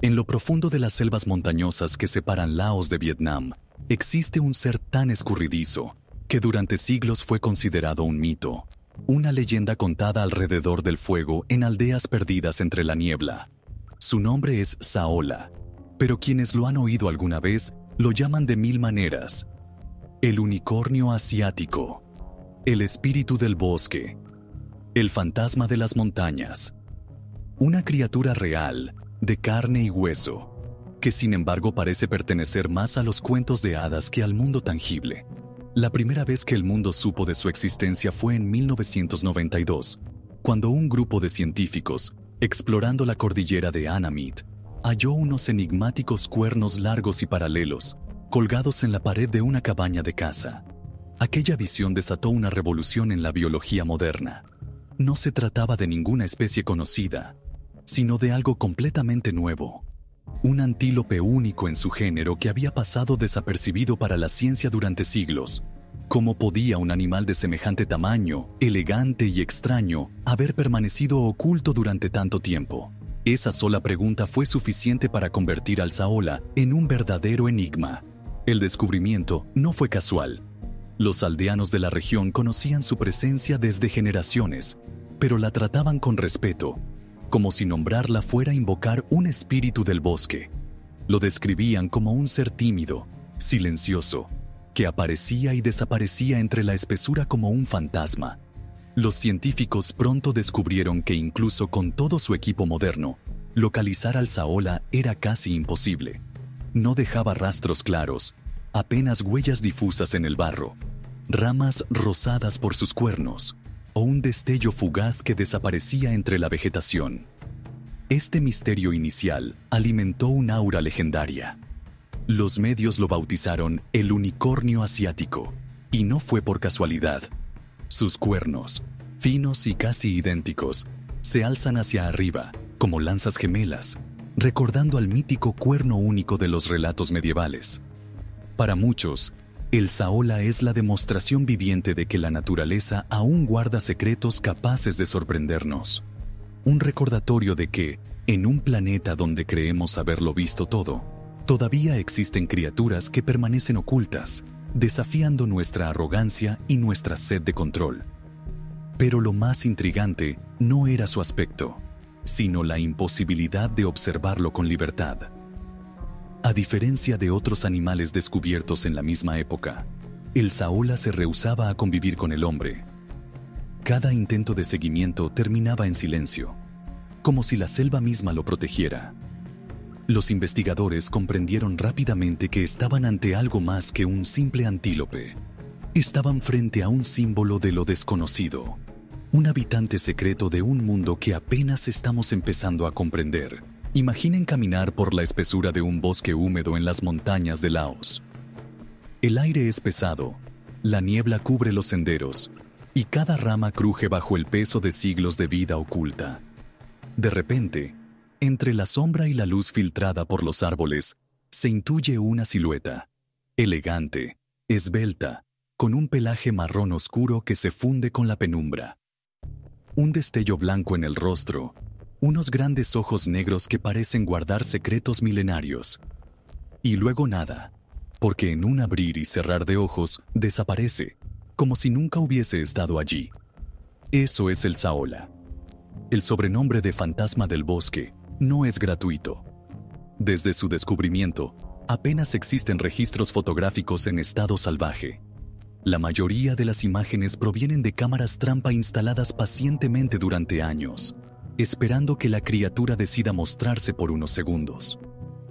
En lo profundo de las selvas montañosas que separan Laos de Vietnam, existe un ser tan escurridizo que durante siglos fue considerado un mito, una leyenda contada alrededor del fuego en aldeas perdidas entre la niebla. Su nombre es Saola, pero quienes lo han oído alguna vez lo llaman de mil maneras: el unicornio asiático, el espíritu del bosque, el fantasma de las montañas, una criatura real, de carne y hueso, que sin embargo parece pertenecer más a los cuentos de hadas que al mundo tangible. La primera vez que el mundo supo de su existencia fue en 1992, cuando un grupo de científicos, explorando la cordillera de Anamit, halló unos enigmáticos cuernos largos y paralelos, colgados en la pared de una cabaña de caza. Aquella visión desató una revolución en la biología moderna. No se trataba de ninguna especie conocida, sino de algo completamente nuevo. Un antílope único en su género que había pasado desapercibido para la ciencia durante siglos. ¿Cómo podía un animal de semejante tamaño, elegante y extraño, haber permanecido oculto durante tanto tiempo? Esa sola pregunta fue suficiente para convertir al Saola en un verdadero enigma. El descubrimiento no fue casual. Los aldeanos de la región conocían su presencia desde generaciones, pero la trataban con respeto, como si nombrarla fuera invocar un espíritu del bosque. Lo describían como un ser tímido, silencioso, que aparecía y desaparecía entre la espesura como un fantasma. Los científicos pronto descubrieron que incluso con todo su equipo moderno, localizar al Saola era casi imposible. No dejaba rastros claros, apenas huellas difusas en el barro, ramas rosadas por sus cuernos, o un destello fugaz que desaparecía entre la vegetación. Este misterio inicial alimentó un aura legendaria. Los medios lo bautizaron el unicornio asiático, y no fue por casualidad. Sus cuernos, finos y casi idénticos, se alzan hacia arriba, como lanzas gemelas, recordando al mítico cuerno único de los relatos medievales. Para muchos, el Saola es la demostración viviente de que la naturaleza aún guarda secretos capaces de sorprendernos. Un recordatorio de que, en un planeta donde creemos haberlo visto todo, todavía existen criaturas que permanecen ocultas, desafiando nuestra arrogancia y nuestra sed de control. Pero lo más intrigante no era su aspecto, sino la imposibilidad de observarlo con libertad. A diferencia de otros animales descubiertos en la misma época, el Saola se rehusaba a convivir con el hombre. Cada intento de seguimiento terminaba en silencio, como si la selva misma lo protegiera. Los investigadores comprendieron rápidamente que estaban ante algo más que un simple antílope. Estaban frente a un símbolo de lo desconocido, un habitante secreto de un mundo que apenas estamos empezando a comprender. Imaginen caminar por la espesura de un bosque húmedo en las montañas de Laos. El aire es pesado, la niebla cubre los senderos, y cada rama cruje bajo el peso de siglos de vida oculta. De repente, entre la sombra y la luz filtrada por los árboles, se intuye una silueta, elegante, esbelta, con un pelaje marrón oscuro que se funde con la penumbra. Un destello blanco en el rostro, unos grandes ojos negros que parecen guardar secretos milenarios. Y luego nada, porque en un abrir y cerrar de ojos desaparece, como si nunca hubiese estado allí. Eso es el Saola. El sobrenombre de fantasma del bosque no es gratuito. Desde su descubrimiento, apenas existen registros fotográficos en estado salvaje. La mayoría de las imágenes provienen de cámaras trampa instaladas pacientemente durante años, esperando que la criatura decida mostrarse por unos segundos.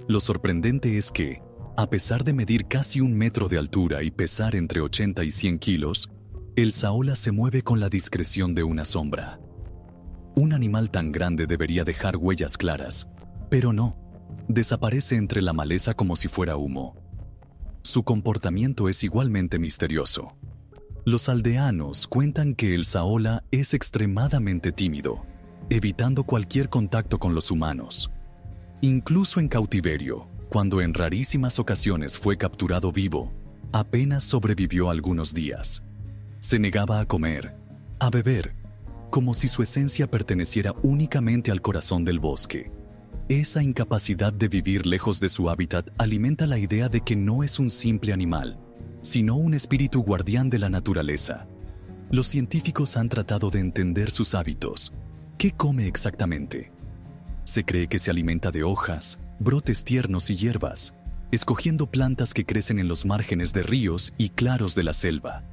Lo sorprendente es que, a pesar de medir casi 1 metro de altura y pesar entre 80 y 100 kilos, el Saola se mueve con la discreción de una sombra. Un animal tan grande debería dejar huellas claras, pero no, desaparece entre la maleza como si fuera humo. Su comportamiento es igualmente misterioso. Los aldeanos cuentan que el Saola es extremadamente tímido, evitando cualquier contacto con los humanos. Incluso en cautiverio, cuando en rarísimas ocasiones fue capturado vivo, apenas sobrevivió algunos días. Se negaba a comer, a beber, como si su esencia perteneciera únicamente al corazón del bosque. Esa incapacidad de vivir lejos de su hábitat alimenta la idea de que no es un simple animal, sino un espíritu guardián de la naturaleza. Los científicos han tratado de entender sus hábitos. ¿Qué come exactamente? Se cree que se alimenta de hojas, brotes tiernos y hierbas, escogiendo plantas que crecen en los márgenes de ríos y claros de la selva.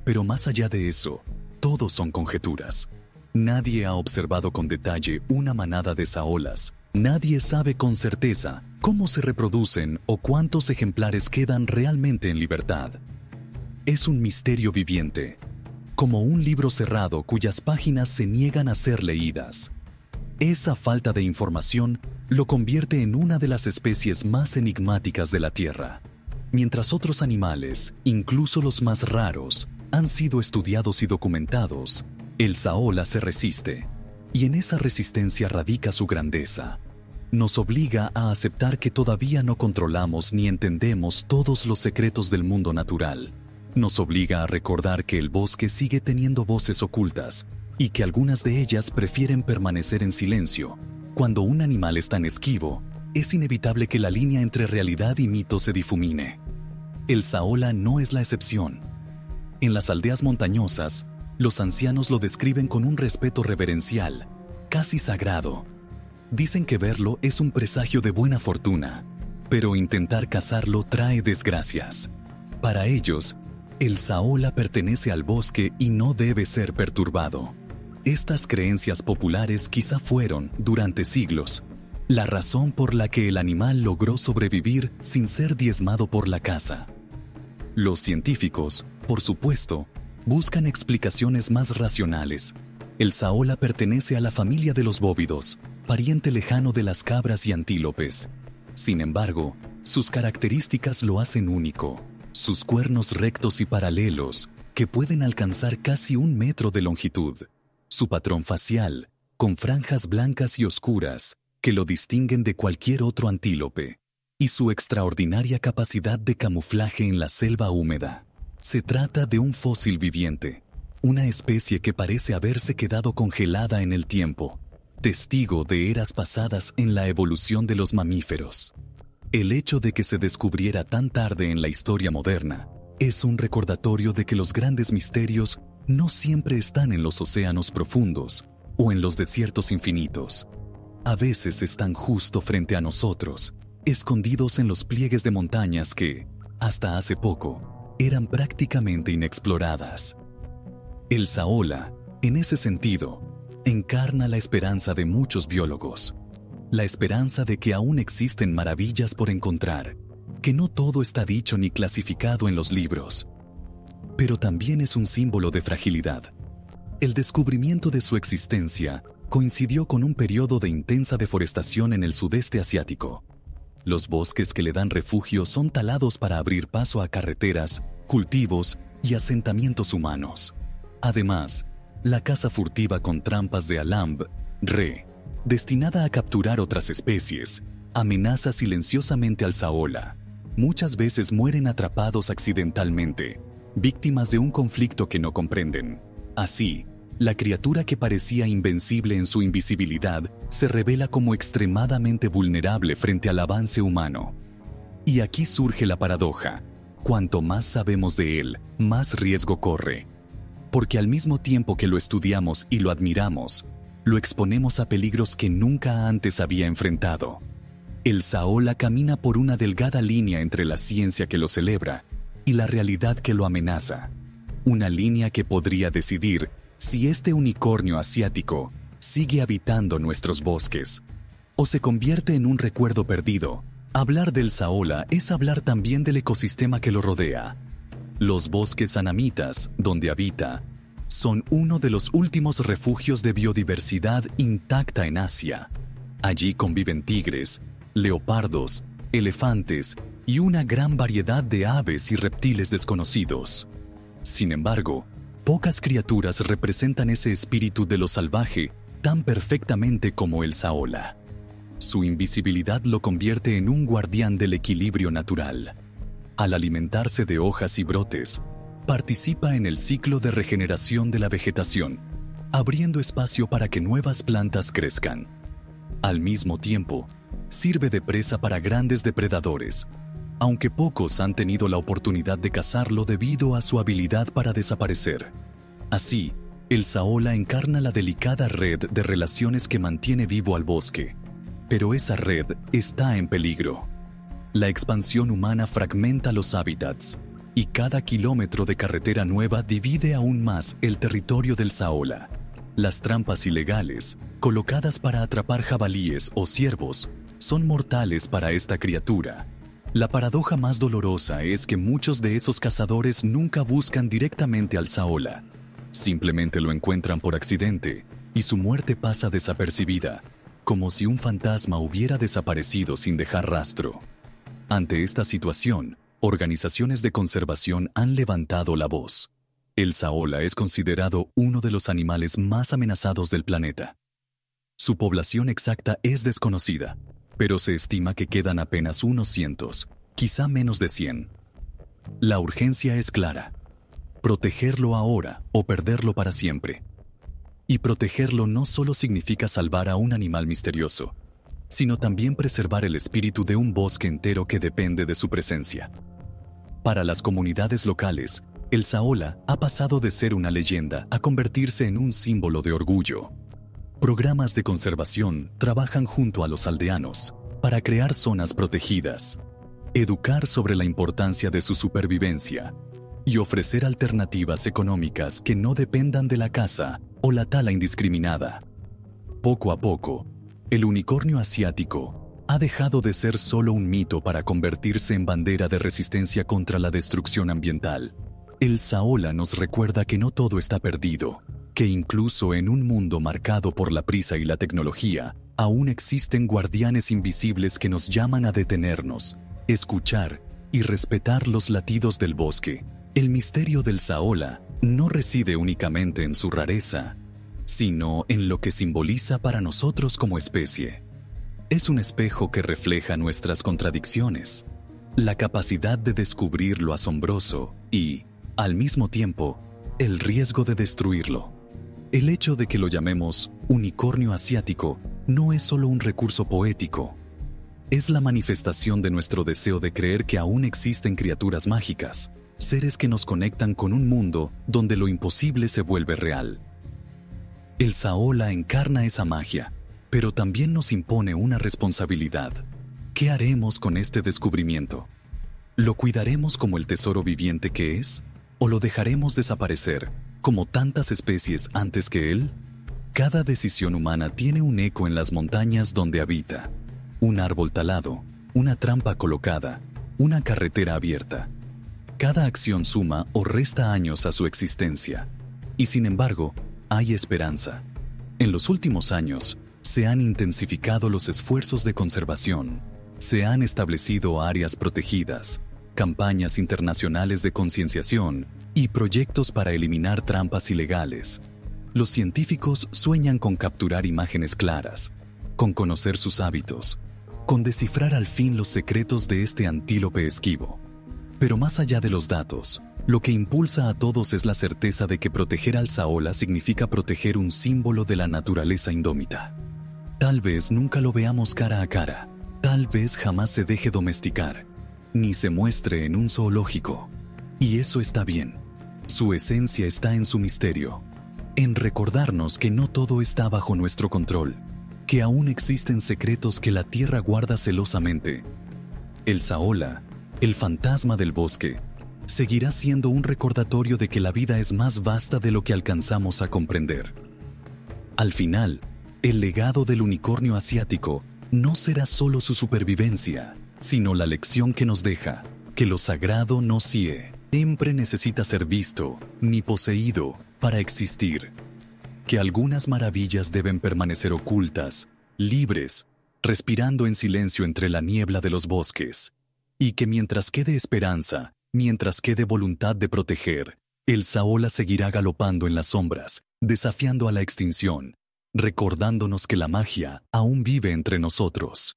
Pero más allá de eso, todo son conjeturas. Nadie ha observado con detalle una manada de saolas. Nadie sabe con certeza cómo se reproducen o cuántos ejemplares quedan realmente en libertad. Es un misterio viviente, como un libro cerrado cuyas páginas se niegan a ser leídas. Esa falta de información lo convierte en una de las especies más enigmáticas de la Tierra. Mientras otros animales, incluso los más raros, han sido estudiados y documentados, el saola se resiste, y en esa resistencia radica su grandeza. Nos obliga a aceptar que todavía no controlamos ni entendemos todos los secretos del mundo natural. Nos obliga a recordar que el bosque sigue teniendo voces ocultas y que algunas de ellas prefieren permanecer en silencio. Cuando un animal es tan esquivo, es inevitable que la línea entre realidad y mito se difumine. El saola no es la excepción. En las aldeas montañosas, los ancianos lo describen con un respeto reverencial, casi sagrado. Dicen que verlo es un presagio de buena fortuna, pero intentar cazarlo trae desgracias. Para ellos, el saola pertenece al bosque y no debe ser perturbado. Estas creencias populares quizá fueron, durante siglos, la razón por la que el animal logró sobrevivir sin ser diezmado por la caza. Los científicos, por supuesto, buscan explicaciones más racionales. El saola pertenece a la familia de los bóvidos, pariente lejano de las cabras y antílopes. Sin embargo, sus características lo hacen único. Sus cuernos rectos y paralelos, que pueden alcanzar casi 1 metro de longitud. Su patrón facial, con franjas blancas y oscuras, que lo distinguen de cualquier otro antílope. Y su extraordinaria capacidad de camuflaje en la selva húmeda. Se trata de un fósil viviente, una especie que parece haberse quedado congelada en el tiempo, testigo de eras pasadas en la evolución de los mamíferos. El hecho de que se descubriera tan tarde en la historia moderna es un recordatorio de que los grandes misterios no siempre están en los océanos profundos o en los desiertos infinitos. A veces están justo frente a nosotros, escondidos en los pliegues de montañas que, hasta hace poco, eran prácticamente inexploradas. El saola, en ese sentido, encarna la esperanza de muchos biólogos. La esperanza de que aún existen maravillas por encontrar, que no todo está dicho ni clasificado en los libros. Pero también es un símbolo de fragilidad. El descubrimiento de su existencia coincidió con un periodo de intensa deforestación en el sudeste asiático. Los bosques que le dan refugio son talados para abrir paso a carreteras, cultivos y asentamientos humanos. Además, la caza furtiva con trampas de alambre, destinada a capturar otras especies, amenaza silenciosamente al saola. Muchas veces mueren atrapados accidentalmente, víctimas de un conflicto que no comprenden. Así, la criatura que parecía invencible en su invisibilidad se revela como extremadamente vulnerable frente al avance humano. Y aquí surge la paradoja. Cuanto más sabemos de él, más riesgo corre. Porque al mismo tiempo que lo estudiamos y lo admiramos, lo exponemos a peligros que nunca antes había enfrentado. El saola camina por una delgada línea entre la ciencia que lo celebra y la realidad que lo amenaza. Una línea que podría decidir si este unicornio asiático sigue habitando nuestros bosques o se convierte en un recuerdo perdido. Hablar del saola es hablar también del ecosistema que lo rodea. Los bosques anamitas, donde habita, son uno de los últimos refugios de biodiversidad intacta en Asia. Allí conviven tigres, leopardos, elefantes y una gran variedad de aves y reptiles desconocidos. Sin embargo, pocas criaturas representan ese espíritu de lo salvaje tan perfectamente como el saola. Su invisibilidad lo convierte en un guardián del equilibrio natural. Al alimentarse de hojas y brotes, participa en el ciclo de regeneración de la vegetación, abriendo espacio para que nuevas plantas crezcan. Al mismo tiempo, Sirve de presa para grandes depredadores, aunque pocos han tenido la oportunidad de cazarlo debido a su habilidad para desaparecer. Así, el saola encarna la delicada red de relaciones que mantiene vivo al bosque, pero esa red está en peligro. La expansión humana fragmenta los hábitats, y cada kilómetro de carretera nueva divide aún más el territorio del saola. Las trampas ilegales, colocadas para atrapar jabalíes o ciervos, son mortales para esta criatura. La paradoja más dolorosa es que muchos de esos cazadores nunca buscan directamente al saola. Simplemente lo encuentran por accidente, y su muerte pasa desapercibida, como si un fantasma hubiera desaparecido sin dejar rastro. Ante esta situación, organizaciones de conservación han levantado la voz. El saola es considerado uno de los animales más amenazados del planeta. Su población exacta es desconocida, pero se estima que quedan apenas unos cientos, quizá menos de 100. La urgencia es clara: protegerlo ahora o perderlo para siempre. Y protegerlo no solo significa salvar a un animal misterioso, sino también preservar el espíritu de un bosque entero que depende de su presencia. Para las comunidades locales, el saola ha pasado de ser una leyenda a convertirse en un símbolo de orgullo. Programas de conservación trabajan junto a los aldeanos para crear zonas protegidas, educar sobre la importancia de su supervivencia y ofrecer alternativas económicas que no dependan de la caza o la tala indiscriminada. Poco a poco, el unicornio asiático ha dejado de ser solo un mito para convertirse en bandera de resistencia contra la destrucción ambiental. El saola nos recuerda que no todo está perdido, que incluso en un mundo marcado por la prisa y la tecnología, aún existen guardianes invisibles que nos llaman a detenernos, escuchar y respetar los latidos del bosque. El misterio del saola no reside únicamente en su rareza, sino en lo que simboliza para nosotros como especie. Es un espejo que refleja nuestras contradicciones, la capacidad de descubrir lo asombroso y, al mismo tiempo, el riesgo de destruirlo. El hecho de que lo llamemos unicornio asiático no es solo un recurso poético. Es la manifestación de nuestro deseo de creer que aún existen criaturas mágicas, seres que nos conectan con un mundo donde lo imposible se vuelve real. El saola encarna esa magia, pero también nos impone una responsabilidad. ¿Qué haremos con este descubrimiento? ¿Lo cuidaremos como el tesoro viviente que es? ¿O lo dejaremos desaparecer, como tantas especies antes que él? Cada decisión humana tiene un eco en las montañas donde habita. Un árbol talado, una trampa colocada, una carretera abierta. Cada acción suma o resta años a su existencia. Y sin embargo, hay esperanza. En los últimos años, se han intensificado los esfuerzos de conservación. Se han establecido áreas protegidas, campañas internacionales de concienciación y proyectos para eliminar trampas ilegales. Los científicos sueñan con capturar imágenes claras, con conocer sus hábitos, con descifrar al fin los secretos de este antílope esquivo. Pero más allá de los datos, lo que impulsa a todos es la certeza de que proteger al saola significa proteger un símbolo de la naturaleza indómita. Tal vez nunca lo veamos cara a cara, tal vez jamás se deje domesticar, ni se muestre en un zoológico. Y eso está bien. Su esencia está en su misterio, en recordarnos que no todo está bajo nuestro control, que aún existen secretos que la tierra guarda celosamente. El saola, el fantasma del bosque, seguirá siendo un recordatorio de que la vida es más vasta de lo que alcanzamos a comprender. Al final, el legado del unicornio asiático no será solo su supervivencia, sino la lección que nos deja, que lo sagrado no siempre necesita ser visto ni poseído para existir, que algunas maravillas deben permanecer ocultas, libres, respirando en silencio entre la niebla de los bosques, y que mientras quede esperanza, mientras quede voluntad de proteger, el saola seguirá galopando en las sombras, desafiando a la extinción, recordándonos que la magia aún vive entre nosotros.